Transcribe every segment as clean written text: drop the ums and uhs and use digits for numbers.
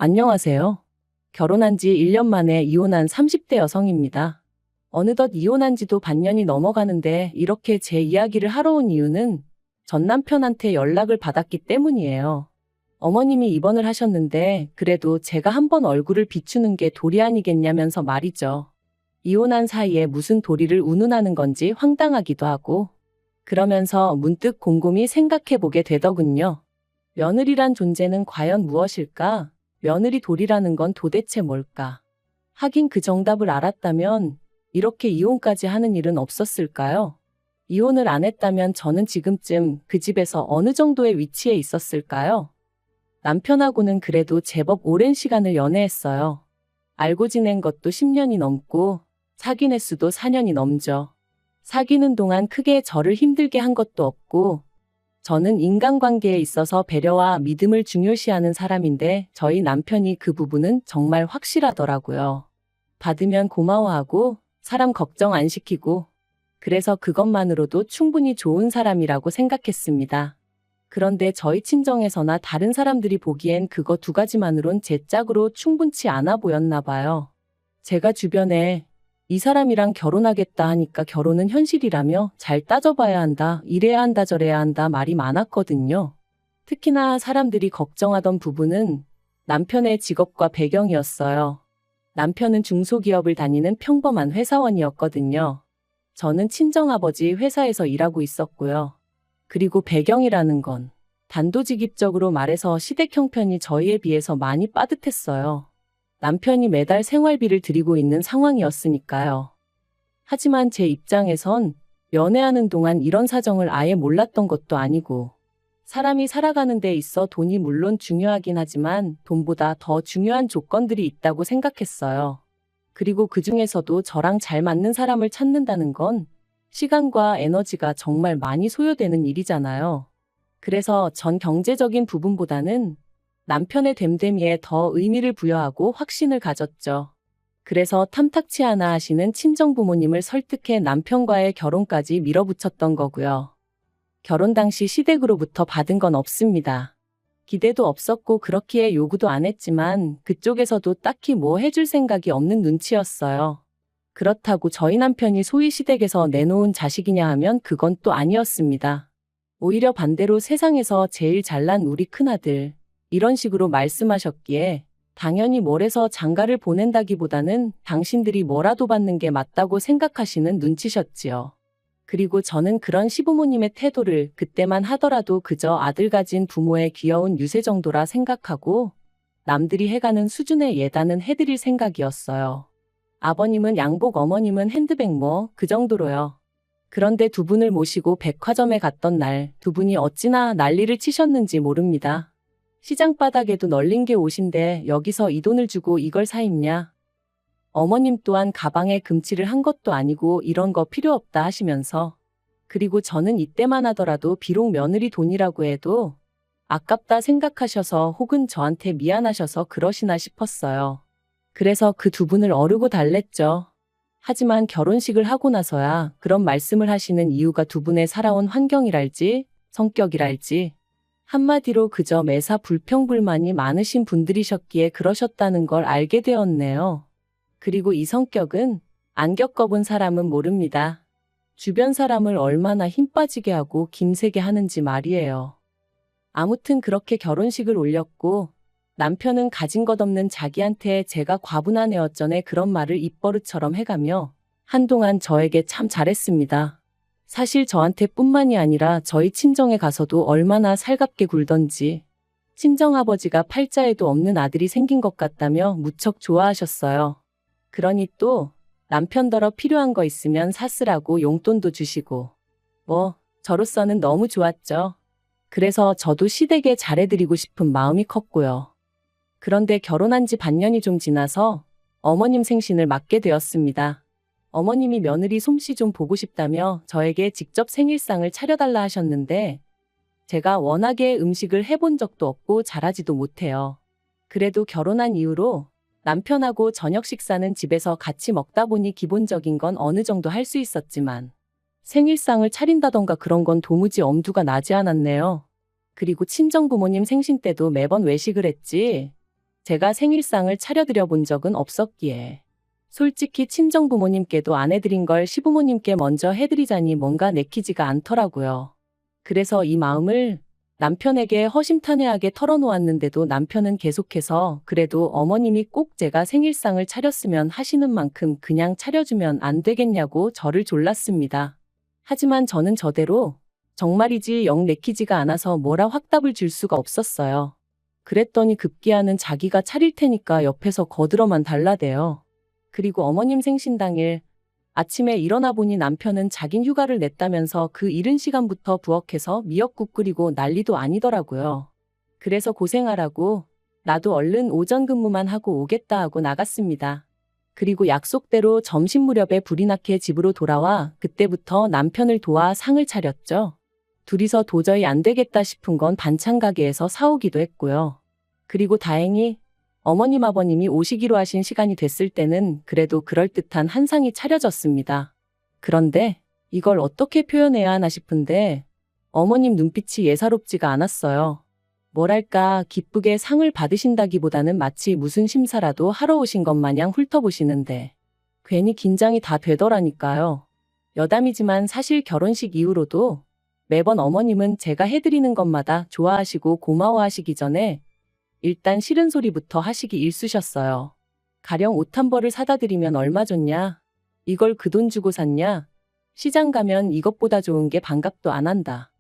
안녕하세요. 결혼한 지 1년 만에 이혼한 30대 여성입니다. 어느덧 이혼한 지도 반년이 넘어가는데 이렇게 제 이야기를 하러 온 이유는 전 남편한테 연락을 받았기 때문이에요. 어머님이 입원을 하셨는데 그래도 제가 한번 얼굴을 비추는 게 도리 아니겠냐면서 말이죠. 이혼한 사이에 무슨 도리를 운운하는 건지 황당하기도 하고 그러면서 문득 곰곰이 생각해 보게 되더군요. 며느리란 존재는 과연 무엇일까? 며느리 도리라는 건 도대체 뭘까? 하긴 그 정답을 알았다면 이렇게 이혼까지 하는 일은 없었을까요? 이혼을 안 했다면 저는 지금쯤 그 집에서 어느 정도의 위치에 있었을까요? 남편하고는 그래도 제법 오랜 시간을 연애했어요. 알고 지낸 것도 10년이 넘고 사귄 횟수도 4년이 넘죠. 사귀는 동안 크게 저를 힘들게 한 것도 없고 저는 인간관계에 있어서 배려와 믿음을 중요시하는 사람인데 저희 남편이 그 부분은 정말 확실하더라고요. 받으면 고마워하고 사람 걱정 안 시키고 그래서 그것만으로도 충분히 좋은 사람이라고 생각했습니다. 그런데 저희 친정에서나 다른 사람들이 보기엔 그거 두 가지만으론 제 짝으로 충분치 않아 보였나 봐요. 제가 주변에 이 사람이랑 결혼하겠다 하니까 결혼은 현실이라며 잘 따져봐야 한다, 이래야 한다, 저래야 한다 말이 많았거든요. 특히나 사람들이 걱정하던 부분은 남편의 직업과 배경이었어요. 남편은 중소기업을 다니는 평범한 회사원이었거든요. 저는 친정아버지 회사에서 일하고 있었고요. 그리고 배경이라는 건 단도직입적으로 말해서 시댁 형편이 저희에 비해서 많이 빠듯했어요. 남편이 매달 생활비를 드리고 있는 상황이었으니까요. 하지만 제 입장에선 연애하는 동안 이런 사정을 아예 몰랐던 것도 아니고 사람이 살아가는 데 있어 돈이 물론 중요하긴 하지만 돈보다 더 중요한 조건들이 있다고 생각했어요. 그리고 그 중에서도 저랑 잘 맞는 사람을 찾는다는 건 시간과 에너지가 정말 많이 소요되는 일이잖아요. 그래서 전 경제적인 부분보다는 남편의 됨됨이에 더 의미를 부여하고 확신을 가졌죠. 그래서 탐탁치 않아 하시는 친정부모님을 설득해 남편과의 결혼까지 밀어붙였던 거고요. 결혼 당시 시댁으로부터 받은 건 없습니다. 기대도 없었고 그렇기에 요구도 안 했지만 그쪽에서도 딱히 뭐 해줄 생각이 없는 눈치였어요. 그렇다고 저희 남편이 소위 시댁에서 내놓은 자식이냐 하면 그건 또 아니었습니다. 오히려 반대로 세상에서 제일 잘난 우리 큰아들, 이런 식으로 말씀하셨기에 당연히 뭘해서 장가를 보낸다기보다는 당신들이 뭐라도 받는 게 맞다고 생각하시는 눈치셨지요. 그리고 저는 그런 시부모님의 태도를 그때만 하더라도 그저 아들 가진 부모의 귀여운 유세 정도라 생각하고 남들이 해가는 수준의 예단은 해드릴 생각이었어요. 아버님은 양복, 어머님은 핸드백 뭐 그 정도로요. 그런데 두 분을 모시고 백화점에 갔던 날 두 분이 어찌나 난리를 치셨는지 모릅니다. 시장 바닥에도 널린 게 옷인데 여기서 이 돈을 주고 이걸 사 입냐? 어머님 또한 가방에 금칠을 한 것도 아니고 이런 거 필요 없다 하시면서 그리고 저는 이때만 하더라도 비록 며느리 돈이라고 해도 아깝다 생각하셔서 혹은 저한테 미안하셔서 그러시나 싶었어요. 그래서 그 두 분을 어르고 달랬죠. 하지만 결혼식을 하고 나서야 그런 말씀을 하시는 이유가 두 분의 살아온 환경이랄지 성격이랄지 한마디로 그저 매사 불평불만이 많으신 분들이셨기에 그러셨다는 걸 알게 되었네요. 그리고 이 성격은 안 겪어본 사람은 모릅니다. 주변 사람을 얼마나 힘 빠지게 하고 김세게 하는지 말이에요. 아무튼 그렇게 결혼식을 올렸고 남편은 가진 것 없는 자기한테 제가 과분한 애 어쩌네 그런 말을 입버릇처럼 해가며 한동안 저에게 참 잘했습니다. 사실 저한테 뿐만이 아니라 저희 친정에 가서도 얼마나 살갑게 굴던지 친정아버지가 팔자에도 없는 아들이 생긴 것 같다며 무척 좋아하셨어요. 그러니 또 남편더러 필요한 거 있으면 사쓰라고 용돈도 주시고 뭐 저로서는 너무 좋았죠. 그래서 저도 시댁에 잘해드리고 싶은 마음이 컸고요. 그런데 결혼한 지 반년이 좀 지나서 어머님 생신을 맞게 되었습니다. 어머님이 며느리 솜씨 좀 보고 싶다며 저에게 직접 생일상을 차려달라 하셨는데 제가 워낙에 음식을 해본 적도 없고 잘하지도 못해요. 그래도 결혼한 이후로 남편하고 저녁 식사는 집에서 같이 먹다 보니 기본적인 건 어느 정도 할 수 있었지만 생일상을 차린다던가 그런 건 도무지 엄두가 나지 않았네요. 그리고 친정부모님 생신 때도 매번 외식을 했지 제가 생일상을 차려드려 본 적은 없었기에. 솔직히 친정부모님께도 안 해드린 걸 시부모님께 먼저 해드리자니 뭔가 내키지가 않더라고요. 그래서 이 마음을 남편에게 허심탄회하게 털어놓았는데도 남편은 계속해서 그래도 어머님이 꼭 제가 생일상을 차렸으면 하시는 만큼 그냥 차려주면 안 되겠냐고 저를 졸랐습니다. 하지만 저는 저대로 정말이지 영 내키지가 않아서 뭐라 확답을 줄 수가 없었어요. 그랬더니 급기야는 자기가 차릴 테니까 옆에서 거들어만 달라대요. 그리고 어머님 생신 당일 아침에 일어나 보니 남편은 자긴 휴가를 냈다면서 그 이른 시간부터 부엌에서 미역국 끓이고 난리도 아니더라고요. 그래서 고생하라고 나도 얼른 오전 근무만 하고 오겠다 하고 나갔습니다. 그리고 약속대로 점심 무렵에 불이 나게 집으로 돌아와 그때부터 남편을 도와 상을 차렸죠. 둘이서 도저히 안 되겠다 싶은 건 반찬 가게에서 사오기도 했고요. 그리고 다행히 어머님 아버님이 오시기로 하신 시간이 됐을 때는 그래도 그럴듯한 한 상이 차려졌습니다. 그런데 이걸 어떻게 표현해야 하나 싶은데 어머님 눈빛이 예사롭지가 않았어요. 뭐랄까 기쁘게 상을 받으신다기보다는 마치 무슨 심사라도 하러 오신 것 마냥 훑어보시는데 괜히 긴장이 다 되더라니까요. 여담이지만 사실 결혼식 이후로도 매번 어머님은 제가 해드리는 것마다 좋아하시고 고마워하시기 전에 일단 싫은 소리부터 하시기 일쑤셨어요. 가령 옷 한 벌을 사다 드리면 얼마 줬냐? 이걸 그 돈 주고 샀냐? 시장 가면 이것보다 좋은 게 반갑도 안 한다.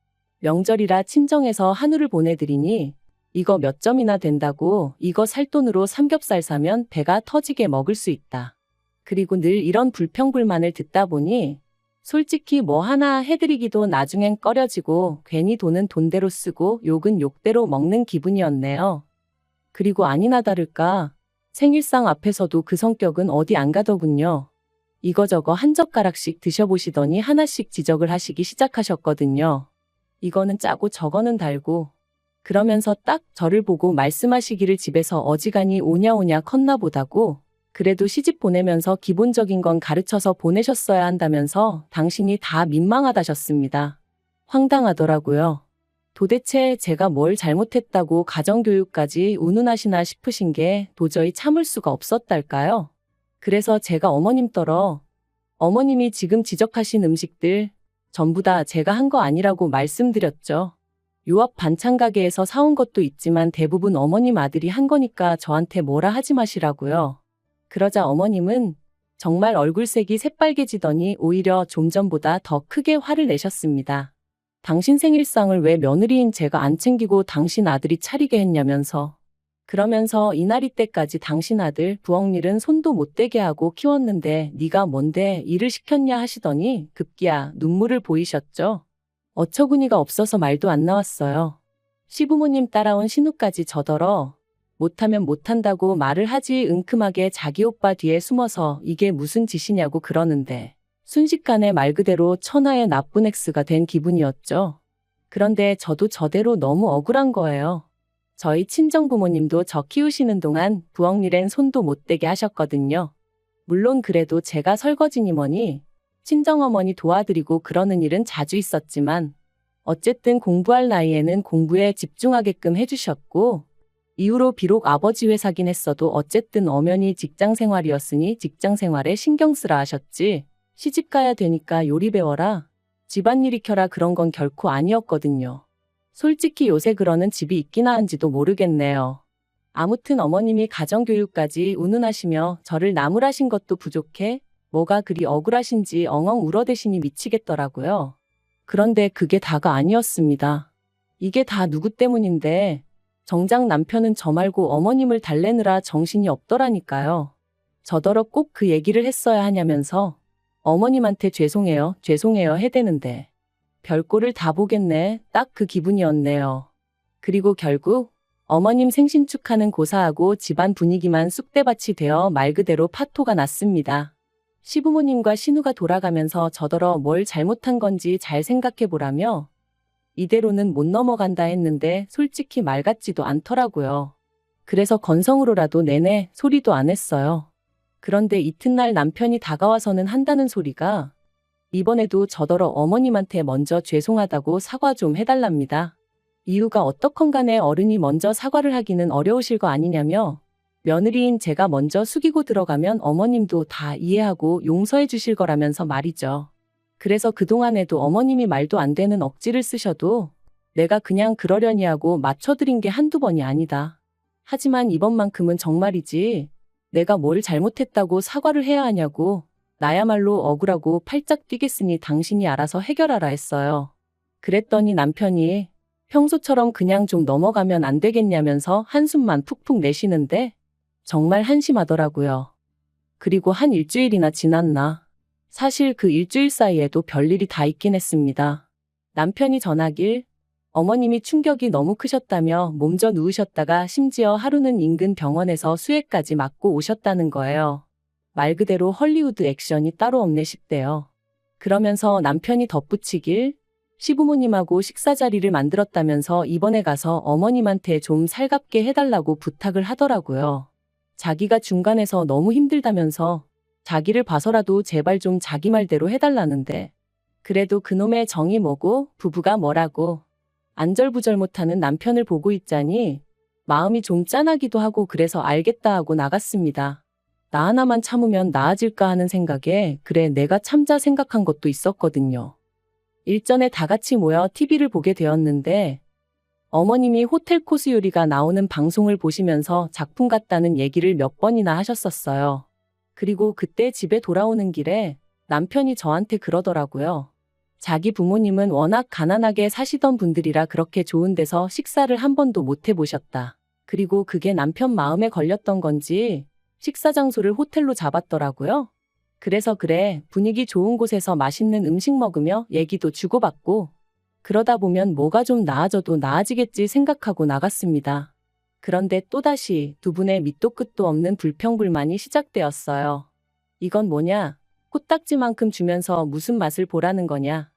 명절이라 친정에서 한우를 보내드리니 이거 몇 점이나 된다고 이거 살 돈으로 삼겹살 사면 배가 터지게 먹을 수 있다. 그리고 늘 이런 불평불만을 듣다 보니 솔직히 뭐 하나 해드리기도 나중엔 꺼려지고 괜히 돈은 돈대로 쓰고 욕은 욕대로 먹는 기분이었네요. 그리고 아니나 다를까 생일상 앞에서도 그 성격은 어디 안 가더군요. 이거저거 한 젓가락씩 드셔보시더니 하나씩 지적을 하시기 시작하셨거든요. 이거는 짜고 저거는 달고 그러면서 딱 저를 보고 말씀하시기를 집에서 어지간히 오냐오냐 컸나 보다고 그래도 시집 보내면서 기본적인 건 가르쳐서 보내셨어야 한다면서 당신이 다 민망하다셨습니다. 황당하더라고요. 도대체 제가 뭘 잘못했다고 가정교육까지 운운하시나 싶으신 게 도저히 참을 수가 없었달까요? 그래서 제가 어머님 떨어 어머님이 지금 지적하신 음식들 전부 다 제가 한 거 아니라고 말씀드렸죠. 요 앞 반찬 가게에서 사온 것도 있지만 대부분 어머님 아들이 한 거니까 저한테 뭐라 하지 마시라고요. 그러자 어머님은 정말 얼굴색이 새빨개지더니 오히려 좀 전보다 더 크게 화를 내셨습니다. 당신 생일상을 왜 며느리인 제가 안 챙기고 당신 아들이 차리게 했냐면서. 그러면서 이날이 때까지 당신 아들 부엌일은 손도 못 대게 하고 키웠는데 네가 뭔데 일을 시켰냐 하시더니 급기야 눈물을 보이셨죠. 어처구니가 없어서 말도 안 나왔어요. 시부모님 따라온 신우까지 저더러 못하면 못한다고 말을 하지 은큼하게 자기 오빠 뒤에 숨어서 이게 무슨 짓이냐고 그러는데 순식간에 말 그대로 천하의 나쁜 엑스가 된 기분이었죠. 그런데 저도 저대로 너무 억울한 거예요. 저희 친정부모님도 저 키우시는 동안 부엌일엔 손도 못 대게 하셨거든요. 물론 그래도 제가 설거지니 뭐니 친정어머니 도와드리고 그러는 일은 자주 있었지만 어쨌든 공부할 나이에는 공부에 집중하게끔 해주셨고 이후로 비록 아버지 회사긴 했어도 어쨌든 엄연히 직장생활이었으니 직장생활에 신경 쓰라 하셨지 시집 가야 되니까 요리 배워라, 집안일 익혀라 그런 건 결코 아니었거든요. 솔직히 요새 그러는 집이 있기나 한지도 모르겠네요. 아무튼 어머님이 가정교육까지 운운하시며 저를 나무라신 것도 부족해 뭐가 그리 억울하신지 엉엉 울어대시니 미치겠더라고요. 그런데 그게 다가 아니었습니다. 이게 다 누구 때문인데 정작 남편은 저 말고 어머님을 달래느라 정신이 없더라니까요. 저더러 꼭 그 얘기를 했어야 하냐면서 어머님한테 죄송해요, 죄송해요 해대는데 별꼴을 다 보겠네. 딱 그 기분이었네요. 그리고 결국 어머님 생신 축하는 고사하고 집안 분위기만 쑥대밭이 되어 말 그대로 파토가 났습니다. 시부모님과 신우가 돌아가면서 저더러 뭘 잘못한 건지 잘 생각해보라며 이대로는 못 넘어간다 했는데 솔직히 말 같지도 않더라고요. 그래서 건성으로라도 내내 소리도 안 했어요. 그런데 이튿날 남편이 다가와서는 한다는 소리가 이번에도 저더러 어머님한테 먼저 죄송하다고 사과 좀 해달랍니다. 이유가 어떻건 간에 어른이 먼저 사과를 하기는 어려우실 거 아니냐며 며느리인 제가 먼저 숙이고 들어가면 어머님도 다 이해하고 용서해 주실 거라면서 말이죠. 그래서 그동안에도 어머님이 말도 안 되는 억지를 쓰셔도 내가 그냥 그러려니 하고 맞춰드린 게 한두 번이 아니다. 하지만 이번만큼은 정말이지 내가 뭘 잘못했다고 사과를 해야 하냐고 나야말로 억울하고 팔짝 뛰겠으니 당신이 알아서 해결하라 했어요. 그랬더니 남편이 평소처럼 그냥 좀 넘어가면 안 되겠냐면서 한숨만 푹푹 내쉬는데 정말 한심하더라고요. 그리고 한 일주일이나 지났나. 사실 그 일주일 사이에도 별일이 다 있긴 했습니다. 남편이 전하길 어머님이 충격이 너무 크셨다며 몸져 누우셨다가 심지어 하루는 인근 병원에서 수액까지 맞고 오셨다는 거예요. 말 그대로 헐리우드 액션이 따로 없네 싶대요. 그러면서 남편이 덧붙이길 시부모님하고 식사 자리를 만들었다면서 이번에 가서 어머님한테 좀 살갑게 해달라고 부탁을 하더라고요. 자기가 중간에서 너무 힘들다면서 자기를 봐서라도 제발 좀 자기 말대로 해달라는데 그래도 그놈의 정이 뭐고 부부가 뭐라고 안절부절 못하는 남편을 보고 있자니 마음이 좀 짠하기도 하고 그래서 알겠다 하고 나갔습니다. 나 하나만 참으면 나아질까 하는 생각에 그래 내가 참자 생각한 것도 있었거든요. 일전에 다 같이 모여 TV를 보게 되었는데 어머님이 호텔 코스 요리가 나오는 방송을 보시면서 작품 같다는 얘기를 몇 번이나 하셨었어요. 그리고 그때 집에 돌아오는 길에 남편이 저한테 그러더라고요. 자기 부모님은 워낙 가난하게 사시던 분들이라 그렇게 좋은 데서 식사를 한 번도 못 해보셨다. 그리고 그게 남편 마음에 걸렸던 건지 식사 장소를 호텔로 잡았더라고요. 그래서 그래 분위기 좋은 곳에서 맛있는 음식 먹으며 얘기도 주고받고 그러다 보면 뭐가 좀 나아져도 나아지겠지 생각하고 나갔습니다. 그런데 또다시 두 분의 밑도 끝도 없는 불평불만이 시작되었어요. 이건 뭐냐? 코딱지만큼 주면서 무슨 맛을 보라는 거냐?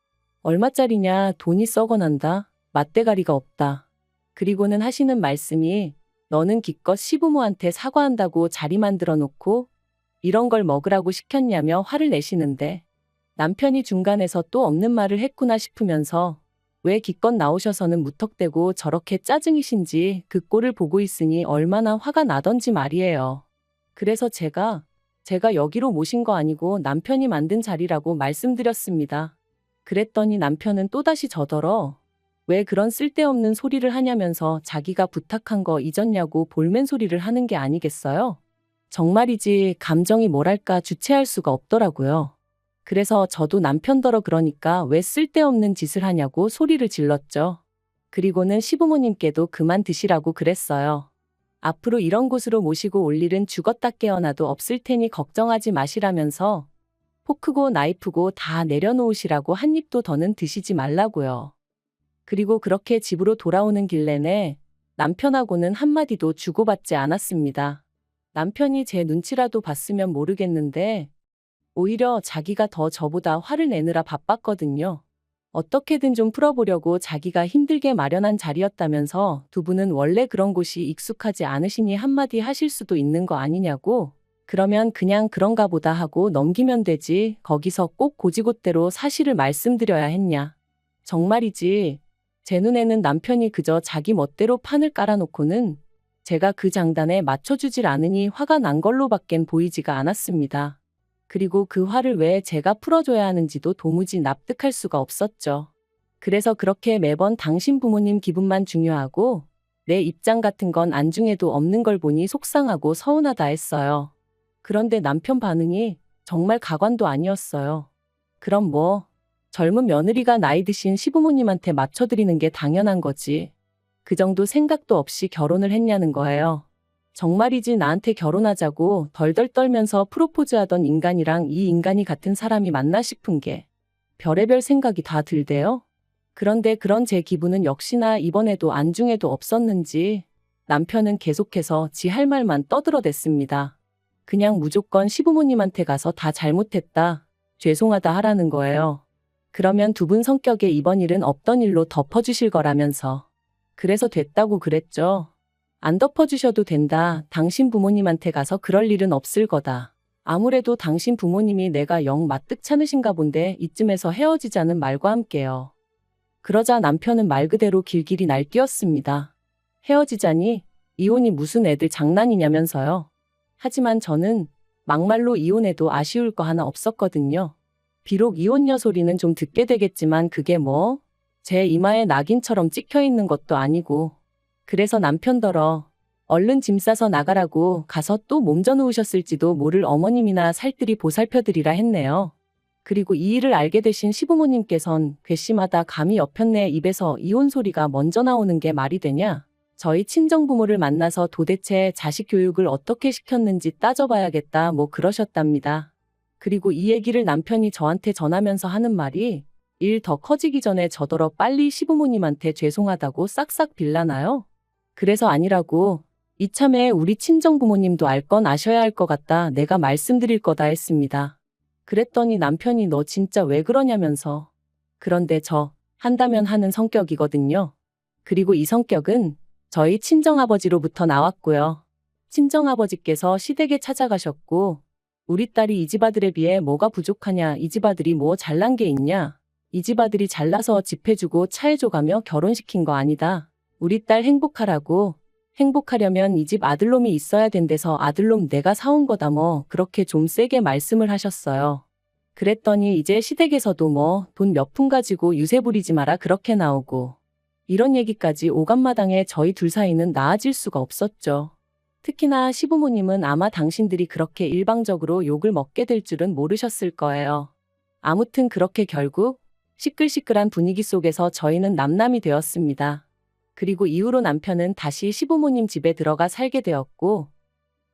얼마짜리냐? 돈이 썩어난다. 맛대가리가 없다. 그리고는 하시는 말씀이 너는 기껏 시부모한테 사과한다고 자리 만들어 놓고 이런 걸 먹으라고 시켰냐며 화를 내시는데 남편이 중간에서 또 없는 말을 했구나 싶으면서 왜 기껏 나오셔서는 무턱대고 저렇게 짜증이신지 그 꼴을 보고 있으니 얼마나 화가 나던지 말이에요. 그래서 제가 여기로 모신 거 아니고 남편이 만든 자리라고 말씀드렸습니다. 그랬더니 남편은 또다시 저더러 왜 그런 쓸데없는 소리를 하냐면서 자기가 부탁한 거 잊었냐고 볼멘 소리를 하는 게 아니겠어요? 정말이지 감정이 뭐랄까 주체할 수가 없더라고요. 그래서 저도 남편더러 그러니까 왜 쓸데없는 짓을 하냐고 소리를 질렀죠. 그리고는 시부모님께도 그만 드시라고 그랬어요. 앞으로 이런 곳으로 모시고 올 일은 죽었다 깨어나도 없을 테니 걱정하지 마시라면서 포크고 나이프고 다 내려놓으시라고 한 입도 더는 드시지 말라고요. 그리고 그렇게 집으로 돌아오는 길 내내 남편하고는 한마디도 주고받지 않았습니다. 남편이 제 눈치라도 봤으면 모르겠는데 오히려 자기가 더 저보다 화를 내느라 바빴거든요. 어떻게든 좀 풀어보려고 자기가 힘들게 마련한 자리였다면서 두 분은 원래 그런 곳이 익숙하지 않으시니 한마디 하실 수도 있는 거 아니냐고. 그러면 그냥 그런가 보다 하고 넘기면 되지 거기서 꼭 고지곳대로 사실을 말씀드려야 했냐. 정말이지 제 눈에는 남편이 그저 자기 멋대로 판을 깔아놓고는 제가 그 장단에 맞춰주질 않으니 화가 난 걸로밖엔 보이지가 않았습니다. 그리고 그 화를 왜 제가 풀어줘야 하는지도 도무지 납득할 수가 없었죠. 그래서 그렇게 매번 당신 부모님 기분만 중요하고 내 입장 같은 건 안중에도 없는 걸 보니 속상하고 서운하다 했어요. 그런데 남편 반응이 정말 가관도 아니었어요. 그럼 뭐 젊은 며느리가 나이 드신 시부모님한테 맞춰드리는 게 당연한 거지. 그 정도 생각도 없이 결혼을 했냐는 거예요. 정말이지 나한테 결혼하자고 덜덜 떨면서 프로포즈하던 인간이랑 이 인간이 같은 사람이 맞나 싶은 게 별의별 생각이 다 들대요. 그런데 그런 제 기분은 역시나 이번에도 안중에도 없었는지 남편은 계속해서 지 할 말만 떠들어댔습니다. 그냥 무조건 시부모님한테 가서 다 잘못했다, 죄송하다 하라는 거예요. 그러면 두 분 성격에 이번 일은 없던 일로 덮어주실 거라면서. 그래서 됐다고 그랬죠. 안 덮어주셔도 된다. 당신 부모님한테 가서 그럴 일은 없을 거다. 아무래도 당신 부모님이 내가 영 마뜩찮으신가 본데 이쯤에서 헤어지자는 말과 함께요. 그러자 남편은 말 그대로 길길이 날뛰었습니다. 헤어지자니? 이혼이 무슨 애들 장난이냐면서요. 하지만 저는 막말로 이혼해도 아쉬울 거 하나 없었거든요. 비록 이혼녀 소리는 좀 듣게 되겠지만 그게 뭐 제 이마에 낙인처럼 찍혀 있는 것도 아니고. 그래서 남편더러 얼른 짐 싸서 나가라고 가서 또 몸져 누우셨을지도 모를 어머님이나 살뜰히 보살펴드리라 했네요. 그리고 이 일을 알게 되신 시부모님께선 괘씸하다 감히 옆편네 입에서 이혼 소리가 먼저 나오는 게 말이 되냐? 저희 친정부모를 만나서 도대체 자식 교육을 어떻게 시켰는지 따져봐야겠다 뭐 그러셨답니다. 그리고 이 얘기를 남편이 저한테 전하면서 하는 말이 일 더 커지기 전에 저더러 빨리 시부모님한테 죄송하다고 싹싹 빌라나요? 그래서 아니라고 이참에 우리 친정부모님도 알 건 아셔야 할 것 같다 내가 말씀드릴 거다 했습니다. 그랬더니 남편이 너 진짜 왜 그러냐면서. 그런데 저 한다면 하는 성격이거든요. 그리고 이 성격은 저희 친정아버지로부터 나왔고요. 친정아버지께서 시댁에 찾아가셨고 우리 딸이 이 집 아들에 비해 뭐가 부족하냐, 이 집 아들이 뭐 잘난 게 있냐, 이 집 아들이 잘나서 집 해주고 차 해줘가며 결혼시킨 거 아니다. 우리 딸 행복하라고. 행복하려면 이 집 아들놈이 있어야 된대서 아들놈 내가 사온 거다 뭐 그렇게 좀 세게 말씀을 하셨어요. 그랬더니 이제 시댁에서도 뭐 돈 몇 푼 가지고 유세 부리지 마라 그렇게 나오고 이런 얘기까지 오간마당에 저희 둘 사이는 나아질 수가 없었죠. 특히나 시부모님은 아마 당신들이 그렇게 일방적으로 욕을 먹게 될 줄은 모르셨을 거예요. 아무튼 그렇게 결국 시끌시끌한 분위기 속에서 저희는 남남이 되었습니다. 그리고 이후로 남편은 다시 시부모님 집에 들어가 살게 되었고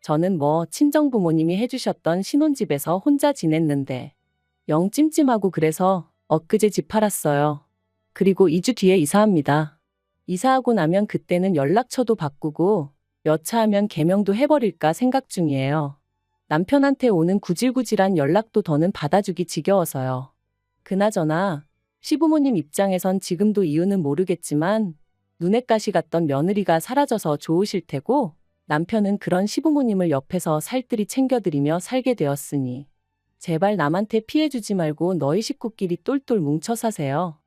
저는 뭐 친정부모님이 해주셨던 신혼집에서 혼자 지냈는데 영 찜찜하고 그래서 엊그제 집 팔았어요. 그리고 2주 뒤에 이사합니다. 이사하고 나면 그때는 연락처도 바꾸고 여차하면 개명도 해버릴까 생각 중이에요. 남편한테 오는 구질구질한 연락도 더는 받아주기 지겨워서요. 그나저나 시부모님 입장에선 지금도 이유는 모르겠지만 눈엣 가시 같던 며느리가 사라져서 좋으실 테고 남편은 그런 시부모님을 옆에서 살뜰히 챙겨드리며 살게 되었으니 제발 남한테 피해주지 말고 너희 식구끼리 똘똘 뭉쳐 사세요.